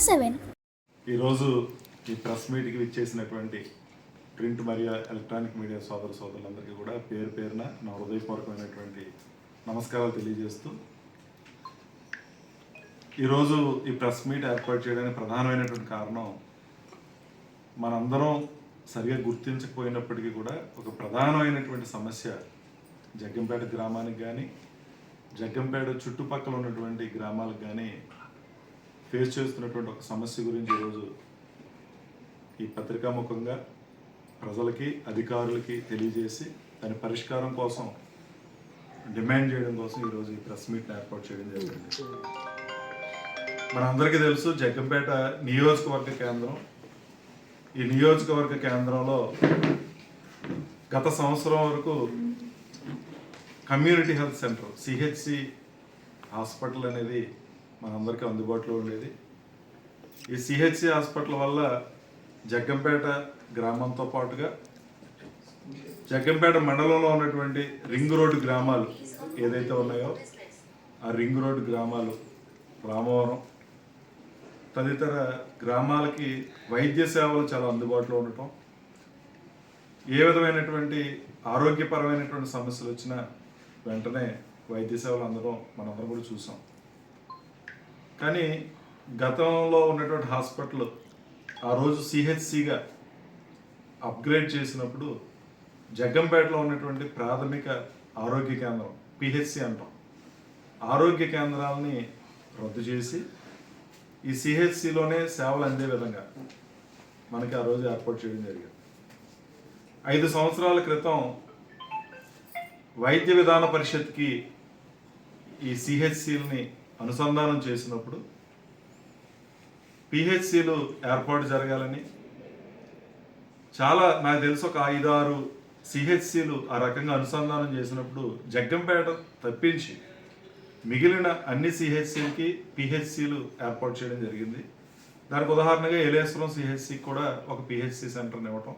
7. ఈరోజు ఈ ప్రెస్ మీట్కి విచ్చేసినటువంటి ప్రింట్ మరియు ఎలక్ట్రానిక్ మీడియా సోదరులందరికీ కూడా పేరు పేరున నా హృదయపూర్వకమైనటువంటి నమస్కారాలు తెలియజేస్తూ ఈరోజు ఈ ప్రెస్ మీట్ ఏర్పాటు చేయడానికి ప్రధానమైనటువంటి కారణం మనందరం సరిగా గుర్తించకపోయినప్పటికీ కూడా ఒక ప్రధానమైనటువంటి సమస్య జగ్గంపేట గ్రామానికి కానీ జగ్గంపేట చుట్టుపక్కల ఉన్నటువంటి గ్రామాలకు కానీ ఫేస్ చేస్తున్నటువంటి ఒక సమస్య గురించి ఈరోజు ఈ పత్రికాముఖంగా ప్రజలకి అధికారులకి తెలియజేసి దాని పరిష్కారం కోసం డిమాండ్ చేయడం కోసం ఈరోజు ఈ ప్రెస్ మీట్ని ఏర్పాటు చేయడం జరిగింది. మనందరికీ తెలుసు జగ్గంపేట నియోజకవర్గ కేంద్రం. ఈ నియోజకవర్గ కేంద్రంలో గత సంవత్సరం వరకు community health centre CHC hospital అనేది మనందరికీ అందుబాటులో ఉండేది. ఈ సిహెచ్సి హాస్పిటల్ వల్ల జగ్గంపేట గ్రామంతో పాటుగా జగ్గంపేట మండలంలో ఉన్నటువంటి రింగ్ రోడ్డు గ్రామాలు ఏదైతే ఉన్నాయో ఆ రింగ్ రోడ్డు గ్రామాలు, రామవరం తదితర గ్రామాలకి వైద్య సేవలు చాలా అందుబాటులో ఉండటం, ఏ విధమైనటువంటి ఆరోగ్యపరమైనటువంటి సమస్యలు వచ్చినా వెంటనే వైద్య సేవలు మనందరం కూడా చూసాం. కానీ గతంలో ఉన్నటువంటి హాస్పిటల్ ఆ రోజు సిహెచ్సిగా అప్గ్రేడ్ చేసినప్పుడు జగ్గంపేటలో ఉన్నటువంటి ప్రాథమిక ఆరోగ్య కేంద్రం పిహెచ్సి అంటాం, ఆరోగ్య కేంద్రాలని రద్దు చేసి ఈ సిహెచ్సిలోనే సేవలు అందే విధంగా మనకి ఆ రోజు ఏర్పాటు చేయడం జరిగింది. 5 సంవత్సరాల క్రితం వైద్య విధాన పరిషత్కి ఈ సిహెచ్సిలని అనుసంధానం చేసినప్పుడు పిహెచ్సిలు ఏర్పాటు జరగాలని చాలా నాకు తెలిసి ఒక 5-6 సిహెచ్సిలు ఆ రకంగా అనుసంధానం చేసినప్పుడు జగ్గంపేట తప్పించి మిగిలిన అన్ని సిహెచ్సిలకి పిహెచ్సిలు ఏర్పాటు చేయడం జరిగింది. దానికి ఉదాహరణగా ఏలేశ్వరం సిహెచ్సికి కూడా ఒక పిహెచ్సి సెంటర్ని ఇవ్వటం,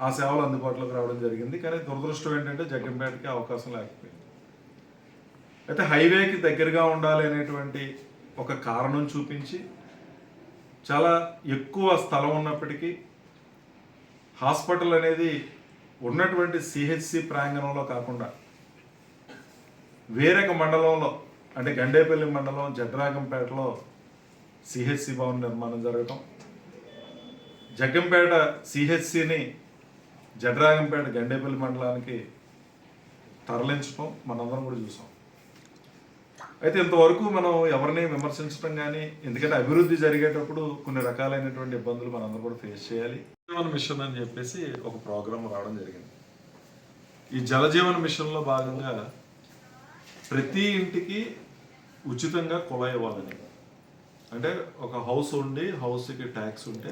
ఆ సేవలు అందుబాటులోకి రావడం జరిగింది. కానీ దురదృష్టం ఏంటంటే జగ్గంపేటకి అవకాశం లేకపోయింది. అయితే హైవేకి దగ్గరగా ఉండాలి అనేటువంటి ఒక కారణం చూపించి చాలా ఎక్కువ స్థలం ఉన్నప్పటికీ హాస్పిటల్ అనేది ఉన్నటువంటి సిహెచ్సి ప్రాంగణంలో కాకుండా వేరొక మండలంలో అంటే గండేపల్లి మండలం జడ్రాగంపేటలో సిహెచ్సి భవన్ నిర్మాణం జరగటం, జగ్గంపేట సిహెచ్సిని జడ్రాగంపేట గండేపల్లి మండలానికి తరలించడం మనందరం కూడా చూసాం. అయితే ఇంతవరకు మనం ఎవరిని విమర్శించడం కానీ, ఎందుకంటే అభివృద్ధి జరిగేటప్పుడు కొన్ని రకాలైనటువంటి ఇబ్బందులు మనందరూ కూడా ఫేస్ చేయాలి. జలజీవన మిషన్ అని చెప్పేసి ఒక ప్రోగ్రాం రావడం జరిగింది. ఈ జలజీవన మిషన్లో భాగంగా ప్రతి ఇంటికి ఉచితంగా కుళాయి ఇవ్వాలని, అంటే ఒక హౌస్ ఉండి హౌస్కి ట్యాక్స్ ఉంటే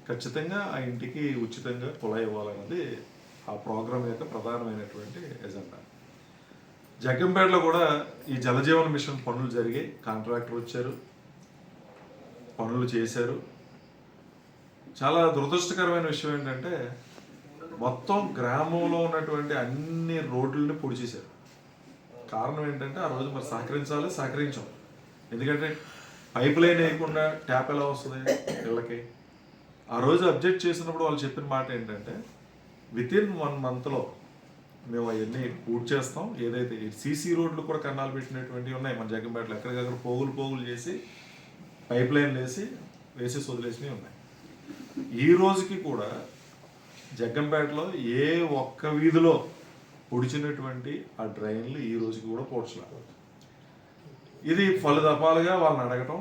ఖచ్చితంగా ఆ ఇంటికి ఉచితంగా కుళాయి ఇవ్వాలన్నది ఆ ప్రోగ్రాం యొక్క ప్రధానమైనటువంటి ఎజెండా. జగ్గంపేటలో కూడా ఈ జలజీవన మిషన్ పనులు జరిగాయి. కాంట్రాక్టర్ వచ్చారు, పనులు చేశారు. చాలా దురదృష్టకరమైన విషయం ఏంటంటే మొత్తం గ్రామంలో ఉన్నటువంటి అన్ని రోడ్లని పొడి చేశారు. కారణం ఏంటంటే ఆ రోజు మరి సహకరించాం. ఎందుకంటే పైప్ లైన్ వేయకుండా ట్యాప్ ఎలా వస్తుంది ఇళ్ళకి? ఆ రోజు అబ్జెక్ట్ చేసినప్పుడు వాళ్ళు చెప్పిన మాట ఏంటంటే వితిన్ 1 మంత్లో మేము అవన్నీ పూర్తి చేస్తాం. ఏదైతే సీసీ రోడ్లు కూడా కన్నాలు పెట్టినటువంటివి ఉన్నాయి మన జగ్గంపేటలో, ఎక్కడికక్కడ పోగులు చేసి పైప్ లైన్లు వేసి వదిలేసినవి ఉన్నాయి. ఈ రోజుకి కూడా జగ్గంపేటలో ఏ ఒక్క వీధిలో పొడిచినటువంటి ఆ డ్రైన్లు ఈ రోజుకి కూడా పోడ్చలేదు. ఇది ఫలిదపాలుగా వాళ్ళని అడగటం.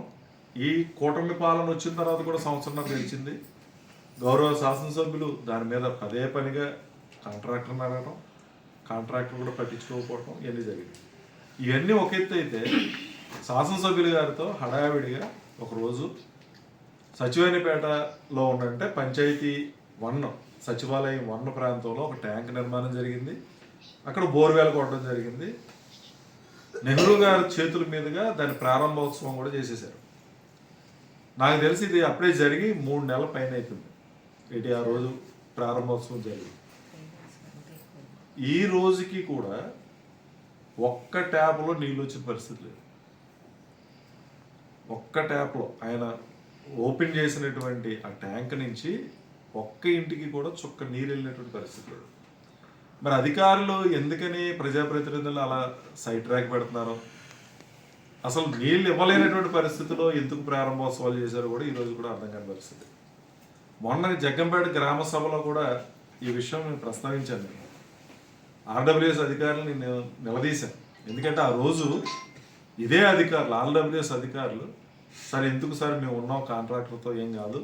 ఈ కూటమి పాలన వచ్చిన తర్వాత కూడా సంవత్సరం గడిచింది. గౌరవ శాసనసభ్యులు దాని మీద పనిగా కాంట్రాక్టర్ని అడగటం, కాంట్రాక్టర్ కూడా పట్టించుకోకపోవటం ఇవన్నీ జరిగింది. ఇవన్నీ ఒక ఎత్తు అయితే శాసనసభ్యులు గారితో హడావిడిగా ఒకరోజు సచివాలయపేటలో ఉన్నంటే పంచాయతీ 1 సచివాలయం 1 ప్రాంతంలో ఒక ట్యాంక్ నిర్మాణం జరిగింది. అక్కడ బోర్వెల్ కొట్టడం జరిగింది. నెహ్రూ గారి చేతుల మీదుగా దాని ప్రారంభోత్సవం కూడా చేసేసారు. నాకు తెలిసి ఇది అప్పుడే జరిగి 3 నెలల పైన అయిపోయింది. ఆ రోజు ప్రారంభోత్సవం జరిగింది. ఈ రోజుకి కూడా ఒక్క ట్యాప్లో నీళ్ళు వచ్చిన పరిస్థితి లేదు. ఒక్క ట్యాప్లో ఆయన ఓపెన్ చేసినటువంటి ఆ ట్యాంక్ నుంచి ఒక్క ఇంటికి కూడా చుక్క నీరు వెళ్ళినటువంటి పరిస్థితి లేదు. మరి అధికారులు ఎందుకని ప్రజాప్రతినిధులు అలా సైడ్ ట్రాక్ పెడుతున్నారు, అసలు నీళ్ళు ఇవ్వలేనటువంటి పరిస్థితిలో ఎందుకు ప్రారంభోత్సవాలు చేశారో కూడా ఈరోజు కూడా అర్థం కాని పరిస్థితి. మొన్న జగ్గంపేట గ్రామ సభలో కూడా ఈ విషయం నేను ప్రస్తావించాను. ఆర్డబ్ల్యూఎస్ అధికారులు నేను నిలదీశాను. ఎందుకంటే ఆ రోజు ఇదే అధికారులు, ఆర్డబ్ల్యూఎస్ అధికారులు, సార్ ఎందుకు సార్ మేము ఉన్నాం కాంట్రాక్టర్తో, ఏం కాదు,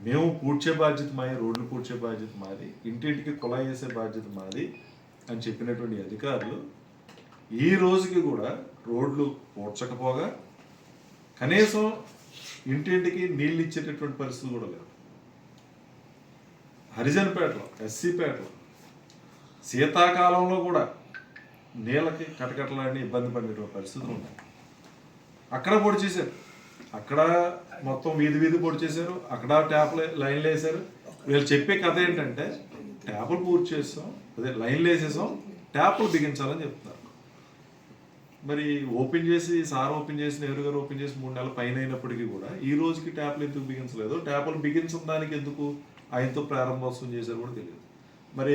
మేము పూడ్చే బాధ్యత మాది, రోడ్లు పూడ్చే బాధ్యత మాది, ఇంటింటికి కుళాయి వేసే బాధ్యత మాది అని చెప్పినటువంటి అధికారులు ఈ రోజుకి కూడా రోడ్లు పూడ్చకపోగా కనీసం ఇంటింటికి నీళ్ళు ఇచ్చేటటువంటి పరిస్థితులు కూడా లేవు. హరిజన్పేటలో, ఎస్సీపేటలో శీతాకాలంలో కూడా నీళ్ళకి కటకటలాడిని ఇబ్బంది పడినటువంటి పరిస్థితులు ఉన్నాయి. అక్కడ పొడి చేశారు, అక్కడ మొత్తం వీధి వీధి పొడి చేశారు, అక్కడ ట్యాప్లు లైన్లు వేసారు. వీళ్ళు చెప్పే కథ ఏంటంటే ట్యాపులు పూర్తి చేస్తాం, అదే లైన్లు వేసేసాం, ట్యాపులు బిగించాలని చెప్తున్నారు. మరి ఓపెన్ చేసి నెహ్రూ గారు ఓపెన్ చేసి 3 నెలల పైన అయినప్పటికీ కూడా ఈ రోజుకి ట్యాప్లు ఎందుకు బిగించలేదు, ట్యాపులు బిగించడం దానికి ఎందుకు ఆయనతో ప్రారంభోత్సవం చేశారు కూడా తెలియదు. మరి